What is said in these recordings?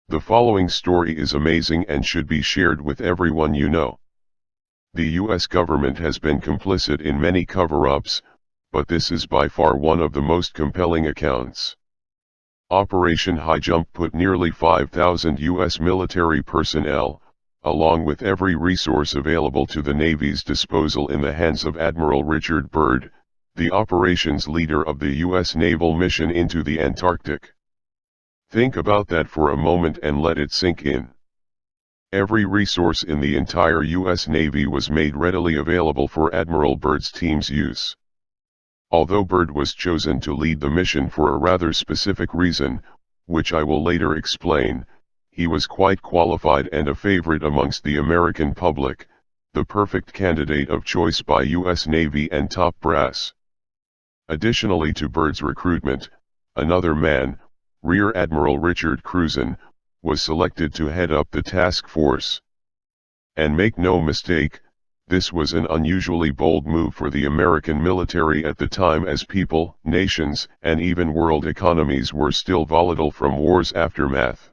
The following story is amazing and should be shared with everyone you know. The US government has been complicit in many cover-ups, but this is by far one of the most compelling accounts. Operation High Jump put nearly 5,000 US military personnel, along with every resource available to the Navy's disposal, in the hands of Admiral Richard Byrd, the operations leader of the US naval mission into the Antarctic. Think about that for a moment and let it sink in. Every resource in the entire US Navy was made readily available for Admiral Byrd's team's use. Although Byrd was chosen to lead the mission for a rather specific reason, which I will later explain, he was quite qualified and a favorite amongst the American public, the perfect candidate of choice by US Navy and top brass. Additionally to Byrd's recruitment, another man, Rear Admiral Richard Cruzen, was selected to head up the task force. And make no mistake, this was an unusually bold move for the American military at the time, as people, nations, and even world economies were still volatile from war's aftermath.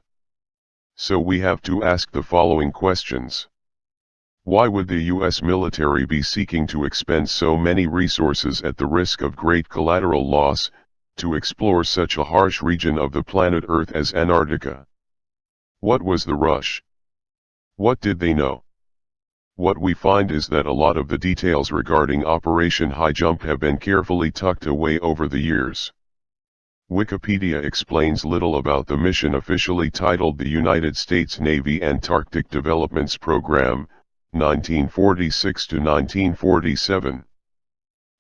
So we have to ask the following questions. Why would the US military be seeking to expend so many resources at the risk of great collateral loss, to explore such a harsh region of the planet Earth as Antarctica? What was the rush? What did they know? What we find is that a lot of the details regarding Operation High Jump have been carefully tucked away over the years. Wikipedia explains little about the mission, officially titled the United States Navy Antarctic Developments Program, 1946 to 1947.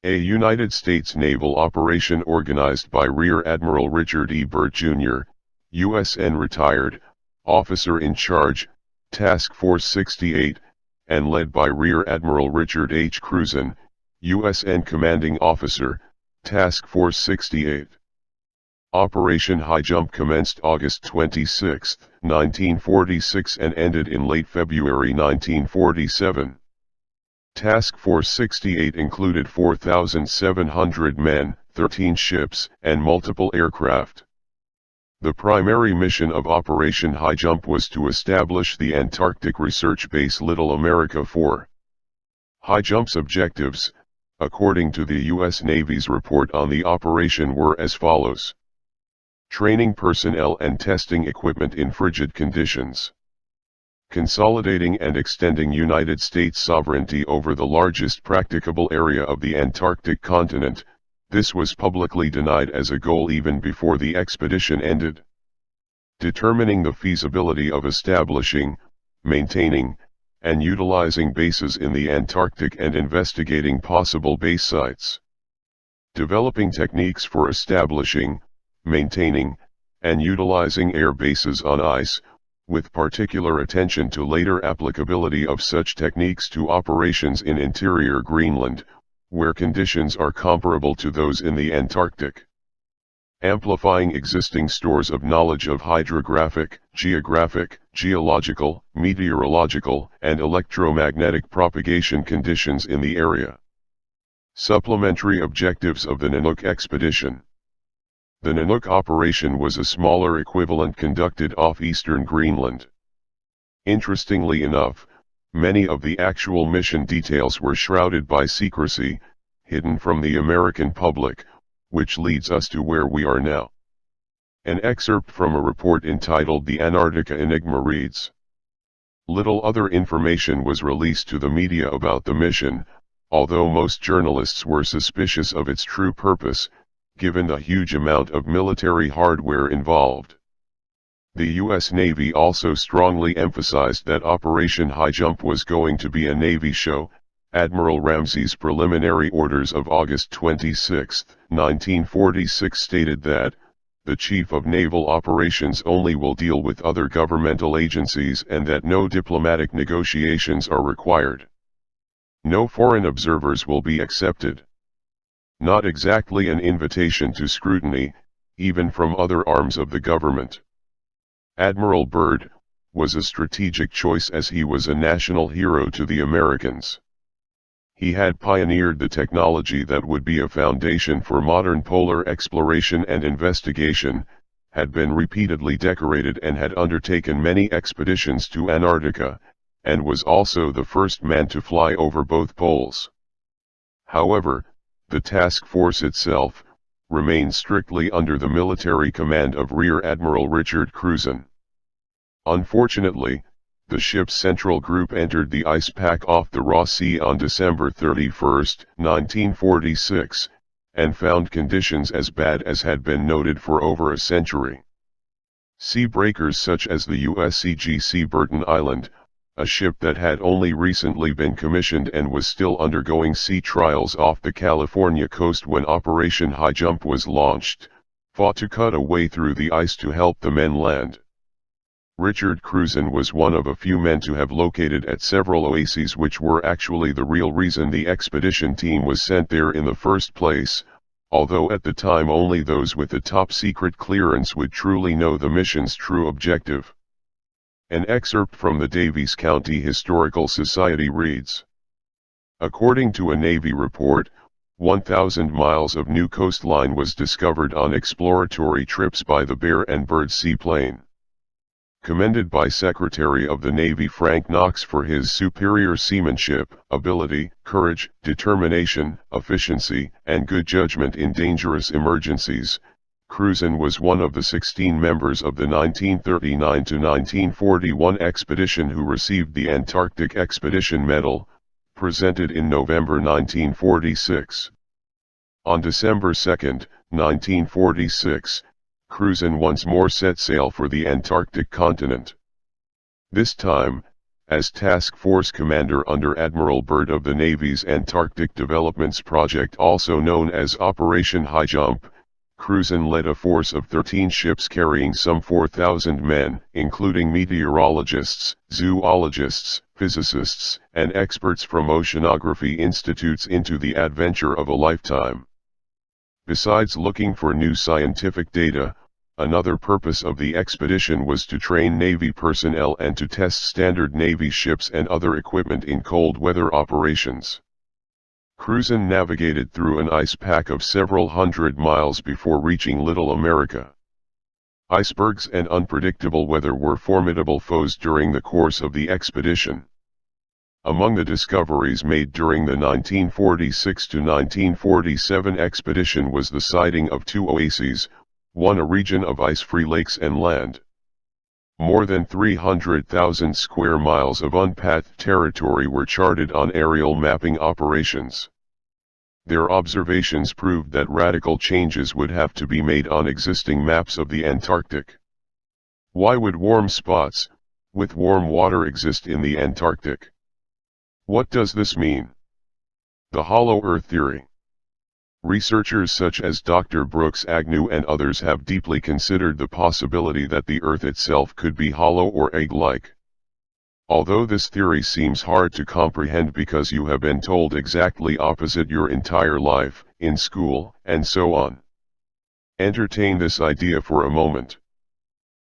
A United States naval operation organized by Rear Admiral Richard E. Byrd Jr., USN retired, officer in charge, Task Force 68, and led by Rear Admiral Richard H. Cruzen, USN commanding officer, Task Force 68. Operation High Jump commenced August 26, 1946 and ended in late February 1947. Task Force 68 included 4,700 men, 13 ships, and multiple aircraft. The primary mission of Operation High Jump was to establish the Antarctic research base Little America 4. High Jump's objectives, according to the U.S. Navy's report on the operation, were as follows: training personnel and testing equipment in frigid conditions, consolidating and extending United States sovereignty over the largest practicable area of the Antarctic continent. This was publicly denied as a goal even before the expedition ended. Determining the feasibility of establishing, maintaining, and utilizing bases in the Antarctic and investigating possible base sites. Developing techniques for establishing, maintaining, and utilizing air bases on ice, with particular attention to later applicability of such techniques to operations in interior Greenland, where conditions are comparable to those in the Antarctic. Amplifying existing stores of knowledge of hydrographic, geographic, geological, meteorological, and electromagnetic propagation conditions in the area. Supplementary objectives of the Nanook expedition. The Nanook operation was a smaller equivalent conducted off eastern Greenland. Interestingly enough, many of the actual mission details were shrouded by secrecy, hidden from the American public, which leads us to where we are now. An excerpt from a report entitled The Antarctica Enigma reads: little other information was released to the media about the mission, although most journalists were suspicious of its true purpose, given the huge amount of military hardware involved. The U.S. Navy also strongly emphasized that Operation High Jump was going to be a Navy show. Admiral Ramsey's preliminary orders of August 26, 1946 stated that, the Chief of Naval Operations only will deal with other governmental agencies and that no diplomatic negotiations are required. No foreign observers will be accepted. Not exactly an invitation to scrutiny, even from other arms of the government. Admiral Byrd was a strategic choice as he was a national hero to the Americans. He had pioneered the technology that would be a foundation for modern polar exploration and investigation, had been repeatedly decorated and had undertaken many expeditions to Antarctica, and was also the first man to fly over both poles. However, the task force itself remained strictly under the military command of Rear Admiral Richard Cruzen. Unfortunately, the ship's central group entered the ice pack off the Ross Sea on December 31, 1946, and found conditions as bad as had been noted for over a century. Sea breakers such as the USCG Burton Island, a ship that had only recently been commissioned and was still undergoing sea trials off the California coast when Operation High Jump was launched, fought to cut a way through the ice to help the men land. Richard Cruzen was one of a few men to have located at several oases which were actually the real reason the expedition team was sent there in the first place, although at the time only those with the top-secret clearance would truly know the mission's true objective. An excerpt from the Daviess County Historical Society reads: According to a Navy report, 1,000 miles of new coastline was discovered on exploratory trips by the Bear and Bird seaplane. Commended by Secretary of the Navy Frank Knox for his superior seamanship, ability, courage, determination, efficiency, and good judgment in dangerous emergencies, Cruzen was one of the 16 members of the 1939-1941 expedition who received the Antarctic Expedition Medal, presented in November 1946. On December 2, 1946, Cruzen once more set sail for the Antarctic continent. This time, as Task Force Commander under Admiral Byrd of the Navy's Antarctic Developments Project, also known as Operation High Jump, Cruzen led a force of 13 ships carrying some 4,000 men, including meteorologists, zoologists, physicists, and experts from oceanography institutes into the adventure of a lifetime. Besides looking for new scientific data, another purpose of the expedition was to train Navy personnel and to test standard Navy ships and other equipment in cold weather operations. Cruzen navigated through an ice pack of several hundred miles before reaching Little America. Icebergs and unpredictable weather were formidable foes during the course of the expedition. Among the discoveries made during the 1946-1947 expedition was the sighting of 2 oases, one a region of ice-free lakes and land. More than 300,000 square miles of unpathed territory were charted on aerial mapping operations. Their observations proved that radical changes would have to be made on existing maps of the Antarctic. Why would warm spots, with warm water, exist in the Antarctic? What does this mean? The hollow Earth theory. Researchers such as Dr. Brooks Agnew and others have deeply considered the possibility that the Earth itself could be hollow or egg-like. Although this theory seems hard to comprehend because you have been told exactly opposite your entire life, in school, and so on. Entertain this idea for a moment.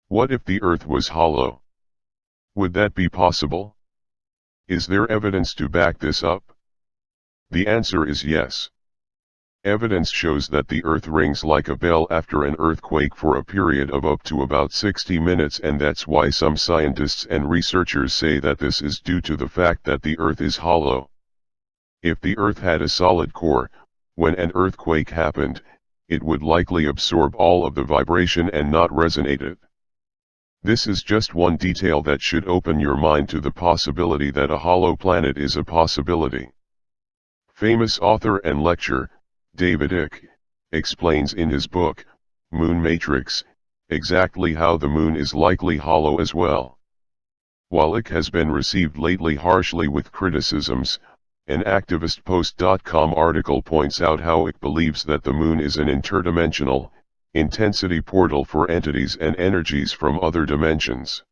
What if the Earth was hollow? Would that be possible? Is there evidence to back this up? The answer is yes. Evidence shows that the Earth rings like a bell after an earthquake for a period of up to about 60 minutes, and that's why some scientists and researchers say that this is due to the fact that the Earth is hollow. If the Earth had a solid core, when an earthquake happened, it would likely absorb all of the vibration and not resonate it. This is just one detail that should open your mind to the possibility that a hollow planet is a possibility. Famous author and lecturer, David Icke, explains in his book, Moon Matrix, exactly how the moon is likely hollow as well. While Icke has been received lately harshly with criticisms, an ActivistPost.com article points out how Icke believes that the moon is an interdimensional, intensity portal for entities and energies from other dimensions.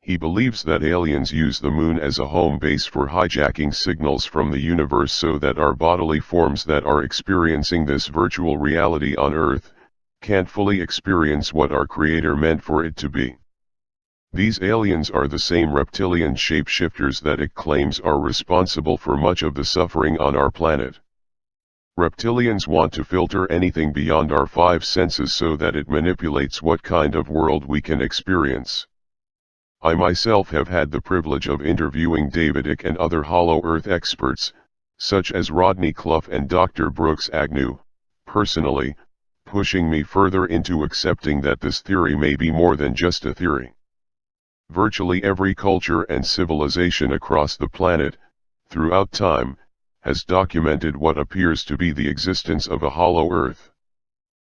He believes that aliens use the moon as a home base for hijacking signals from the universe so that our bodily forms that are experiencing this virtual reality on Earth can't fully experience what our Creator meant for it to be. These aliens are the same reptilian shapeshifters that it claims are responsible for much of the suffering on our planet. Reptilians want to filter anything beyond our five senses so that it manipulates what kind of world we can experience. I myself have had the privilege of interviewing David Icke and other Hollow Earth experts, such as Rodney Clough and Dr. Brooks Agnew, personally, pushing me further into accepting that this theory may be more than just a theory. Virtually every culture and civilization across the planet, throughout time, has documented what appears to be the existence of a hollow Earth.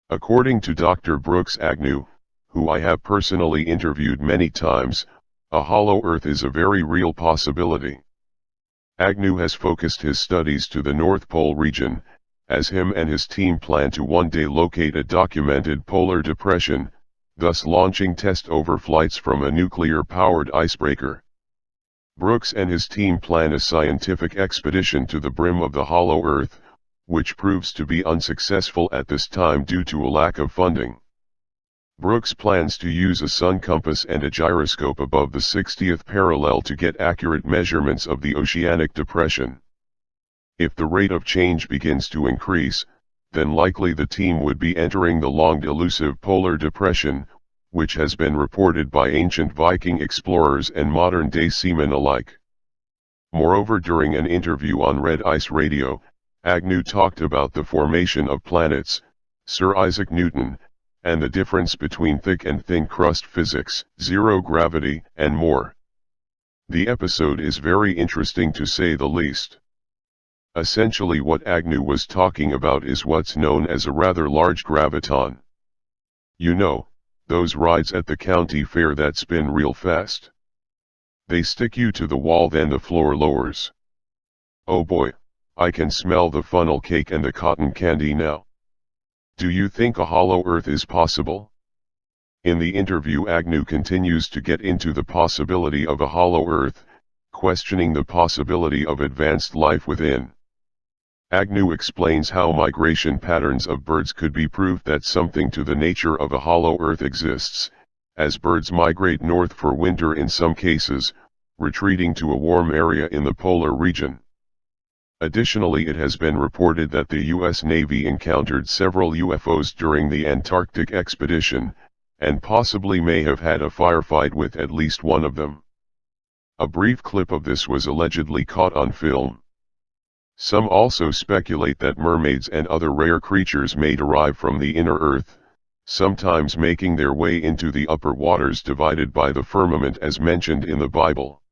According to Dr. Brooks Agnew, who I have personally interviewed many times, a hollow Earth is a very real possibility. Agnew has focused his studies to the North Pole region, as him and his team plan to one day locate a documented polar depression, thus launching test overflights from a nuclear-powered icebreaker. Brooks and his team plan a scientific expedition to the brim of the hollow Earth, which proves to be unsuccessful at this time due to a lack of funding. Brooks plans to use a sun compass and a gyroscope above the 60th parallel to get accurate measurements of the oceanic depression. If the rate of change begins to increase, then likely the team would be entering the long elusive polar depression, which has been reported by ancient Viking explorers and modern-day seamen alike. Moreover, during an interview on Red Ice Radio, Agnew talked about the formation of planets, Sir Isaac Newton, and the difference between thick and thin crust physics, zero gravity, and more. The episode is very interesting to say the least. Essentially what Agnew was talking about is what's known as a rather large graviton. You know, those rides at the county fair that spin real fast. They stick you to the wall, then the floor lowers. Oh boy, I can smell the funnel cake and the cotton candy now. Do you think a hollow Earth is possible? In the interview, Agnew continues to get into the possibility of a hollow Earth, questioning the possibility of advanced life within. Agnew explains how migration patterns of birds could be proof that something to the nature of a hollow Earth exists, as birds migrate north for winter in some cases, retreating to a warm area in the polar region. Additionally, it has been reported that the U.S. Navy encountered several UFOs during the Antarctic expedition, and possibly may have had a firefight with at least one of them. A brief clip of this was allegedly caught on film. Some also speculate that mermaids and other rare creatures may derive from the inner Earth, sometimes making their way into the upper waters divided by the firmament as mentioned in the Bible.